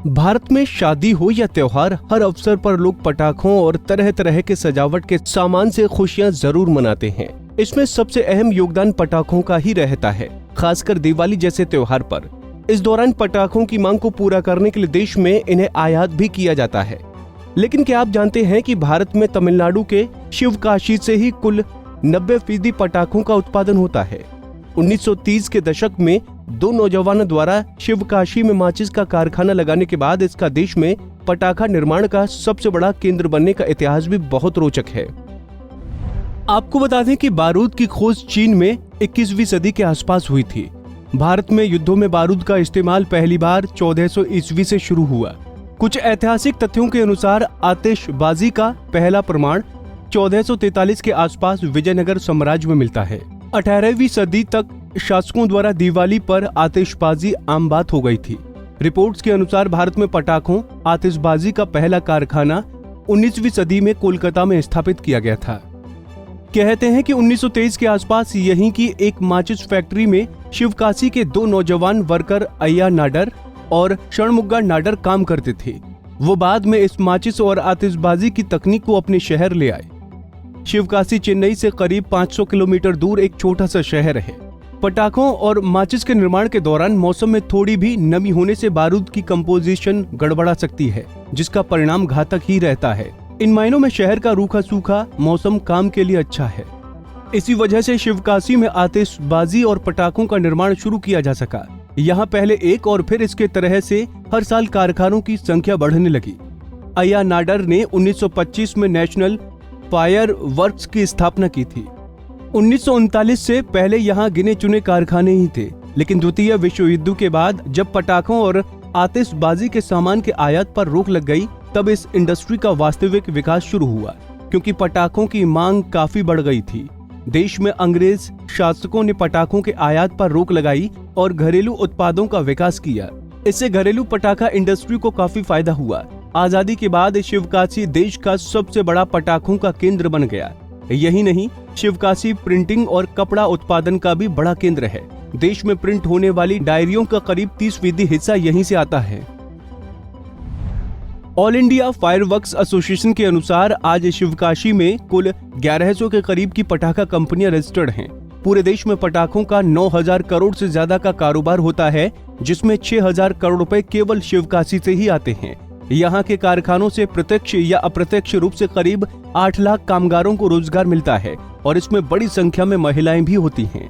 भारत में शादी हो या त्योहार, हर अवसर पर लोग पटाखों और तरह तरह के सजावट के सामान से खुशियां जरूर मनाते हैं। इसमें सबसे अहम योगदान पटाखों का ही रहता है, खासकर दिवाली जैसे त्योहार पर। इस दौरान पटाखों की मांग को पूरा करने के लिए देश में इन्हें आयात भी किया जाता है। लेकिन क्या आप जानते हैं कि भारत में तमिलनाडु के शिवकाशी से ही कुल 90% पटाखों का उत्पादन होता है। 1930 के दशक में दो नौजवानों द्वारा शिवकाशी में माचिस का कारखाना लगाने के बाद इसका देश में पटाखा निर्माण का सबसे बड़ा केंद्र बनने का इतिहास भी बहुत रोचक है। आपको बता दें कि बारूद की खोज चीन में 21वीं सदी के आसपास हुई थी। भारत में युद्धों में बारूद का इस्तेमाल पहली बार 1400 ईस्वी से शुरू हुआ। कुछ ऐतिहासिक तथ्यों के अनुसार आतिशबाजी का पहला प्रमाण 1443 के आसपास विजयनगर साम्राज्य में मिलता है। 18वीं सदी तक शासकों द्वारा दिवाली पर आतिशबाजी आम बात हो गई थी। रिपोर्ट्स के अनुसार भारत में पटाखों आतिशबाजी का पहला कारखाना 19वीं सदी में कोलकाता में स्थापित किया गया था। कहते हैं कि 1923 के आसपास यहीं की एक माचिस फैक्ट्री में शिवकाशी के दो नौजवान वर्कर अय्या नाडर और षणमुगा नाडर काम करते थे। वो बाद में इस माचिस और आतिशबाजी की तकनीक को अपने शहर ले आए। शिवकाशी चेन्नई से करीब 500 किलोमीटर दूर एक छोटा सा शहर है। पटाखों और माचिस के निर्माण के दौरान मौसम में थोड़ी भी नमी होने से बारूद की कंपोजिशन गड़बड़ा सकती है, जिसका परिणाम घातक ही रहता है। इन मायनों में शहर का रूखा सूखा मौसम काम के लिए अच्छा है। इसी वजह से शिवकाशी में आतिशबाजी और पटाखों का निर्माण शुरू किया जा सका। यहाँ पहले एक और फिर इसके तरह से हर साल कारखानों की संख्या बढ़ने लगी। अय्या नाडर ने 1925 में नेशनल फायर वर्क्स की स्थापना की थी। 1939 से पहले यहाँ गिने चुने कारखाने ही थे, लेकिन द्वितीय विश्व युद्ध के बाद जब पटाखों और आतिशबाजी के सामान के आयात पर रोक लग गई, तब इस इंडस्ट्री का वास्तविक विकास शुरू हुआ, क्योंकि पटाखों की मांग काफी बढ़ गई थी। देश में अंग्रेज शासकों ने पटाखों के आयात पर रोक लगाई और घरेलू उत्पादों का विकास किया। इससे घरेलू पटाखा इंडस्ट्री को काफी फायदा हुआ। आजादी के बाद शिवकाशी देश का सबसे बड़ा पटाखों का केंद्र बन गया। यही नहीं, शिवकाशी प्रिंटिंग और कपड़ा उत्पादन का भी बड़ा केंद्र है। देश में प्रिंट होने वाली डायरियों का करीब 30% हिस्सा यहीं से आता है। ऑल इंडिया फायरवर्क्स एसोसिएशन के अनुसार आज शिवकाशी में कुल 1100 के करीब की पटाखा कंपनियां रजिस्टर्ड हैं। पूरे देश में पटाखों का 9000 करोड़ से ज्यादा का कारोबार होता है, जिसमें 6000 करोड़ रुपए केवल शिवकाशी से ही आते हैं। यहाँ के कारखानों से प्रत्यक्ष या अप्रत्यक्ष रूप से करीब 8 लाख कामगारों को रोजगार मिलता है और इसमें बड़ी संख्या में महिलाएं भी होती हैं।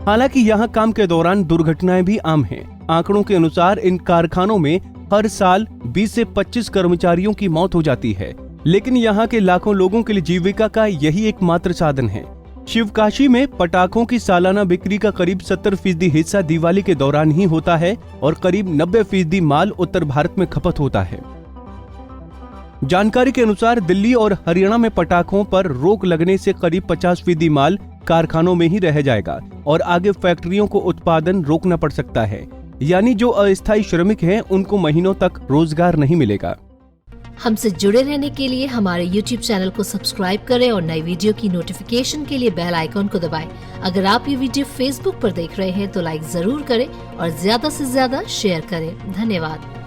हालांकि यहाँ काम के दौरान दुर्घटनाएं भी आम हैं। आंकड़ों के अनुसार इन कारखानों में हर साल 20 से 25 कर्मचारियों की मौत हो जाती है, लेकिन यहाँ के लाखों लोगों के लिए जीविका का यही एकमात्र साधन है। शिवकाशी में पटाखों की सालाना बिक्री का करीब 70% हिस्सा दिवाली के दौरान ही होता है और करीब 90% माल उत्तर भारत में खपत होता है। जानकारी के अनुसार दिल्ली और हरियाणा में पटाखों पर रोक लगने से करीब 50% माल कारखानों में ही रह जाएगा और आगे फैक्ट्रियों को उत्पादन रोकना पड़ सकता है। यानी जो अस्थायी श्रमिक हैं, उनको महीनों तक रोजगार नहीं मिलेगा। हमसे जुड़े रहने के लिए हमारे YouTube चैनल को सब्सक्राइब करें और नई वीडियो की नोटिफिकेशन के लिए बेल आइकॉन को दबाएं। अगर आप ये वीडियो Facebook पर देख रहे हैं तो लाइक जरूर करें और ज्यादा से ज्यादा शेयर करें। धन्यवाद।